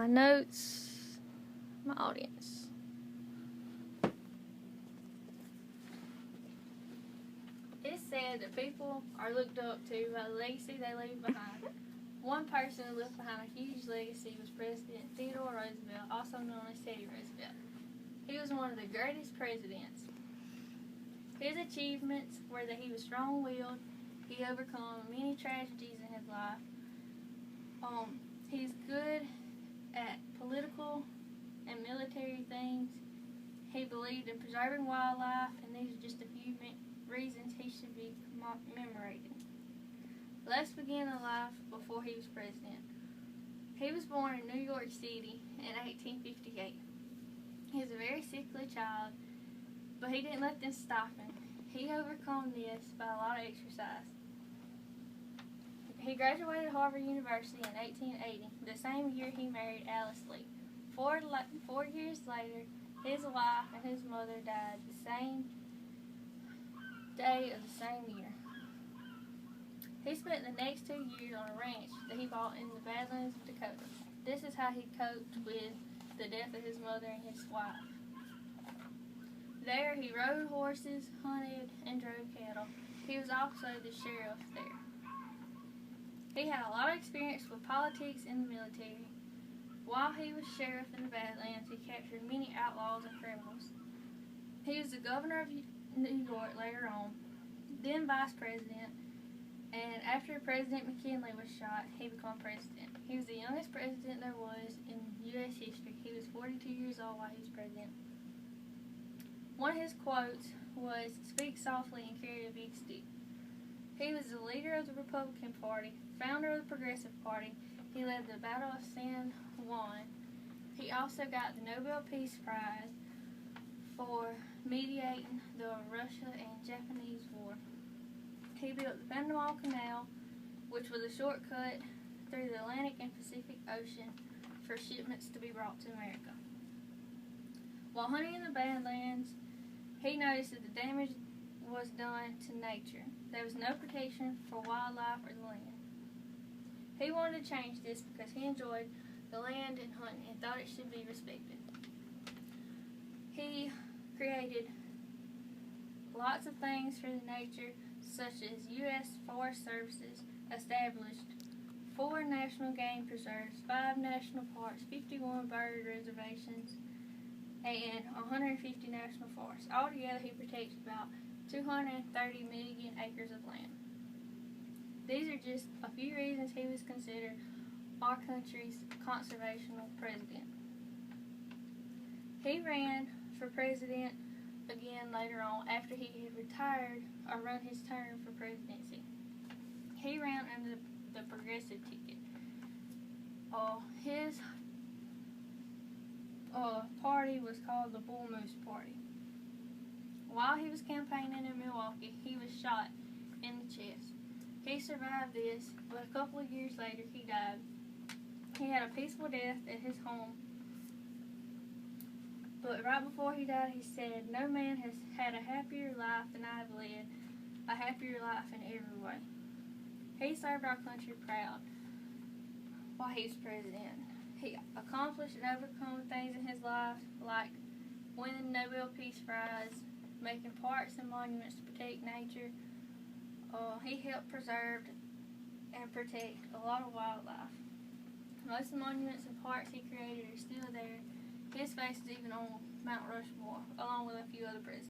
notes, my audience. It said that people are looked up to by the legacy they leave behind. One person who left behind a huge legacy was President Theodore Roosevelt, also known as Teddy Roosevelt. He was one of the greatest presidents. His achievements were that he was strong-willed. He overcome many tragedies in his life. He's good at political and military things. He believed in preserving wildlife, and these are just a few reasons he should be commemorated. Let's begin the life before he was president. He was born in New York City in 1858. He was a very sickly child, but he didn't let this stop him. He overcome this by a lot of exercise. He graduated Harvard University in 1880. The same year he married Alice Lee. 4 years later, his wife and his mother died the same day of the same year. He spent the next 2 years on a ranch that he bought in the Badlands of Dakota. This is how he coped with the death of his mother and his wife. There he rode horses, hunted, and drove cattle. He was also the sheriff there. He had a lot of experience with politics and the military. While he was sheriff in the Badlands, he captured many outlaws and criminals. He was the governor of New York later on, then vice president, and after President McKinley was shot, he became president. He was the youngest president there was in U.S. history. He was 42 years old while he was president. One of his quotes was, "Speak softly and carry a big stick." He was the leader of the Republican Party, founder of the Progressive Party. He led the Battle of San Juan. He also got the Nobel Peace Prize for mediating the Russia and Japanese War. He built the Panama Canal, which was a shortcut through the Atlantic and Pacific Ocean for shipments to be brought to America. While hunting in the Badlands, he noticed that the damage was done to nature. There was no protection for wildlife or the land. He wanted to change this because he enjoyed the land and hunting and thought it should be respected. He created lots of things for the nature, such as U.S. Forest Services established 4 national game preserves, 5 national parks, 51 bird reservations, and 150 national forests. Altogether, he protects about 230 million acres of land. These are just a few reasons he was considered our country's conservational president. He ran for president again later on after he had retired or run his term for presidency. He ran under the Progressive ticket. His party was called the Bull Moose Party. While he was campaigning in Milwaukee, he was shot in the chest. He survived this, but a couple of years later he died. He had a peaceful death at his home. But right before he died, he said, "No man has had a happier life than I have led, a happier life in every way." He served our country proud while he was president. He accomplished and overcome things in his life, like winning the Nobel Peace Prize, making parks and monuments to protect nature. He helped preserve and protect a lot of wildlife. Most of the monuments and parks he created are still there. His face is even on Mount Rushmore, along with a few other presidents.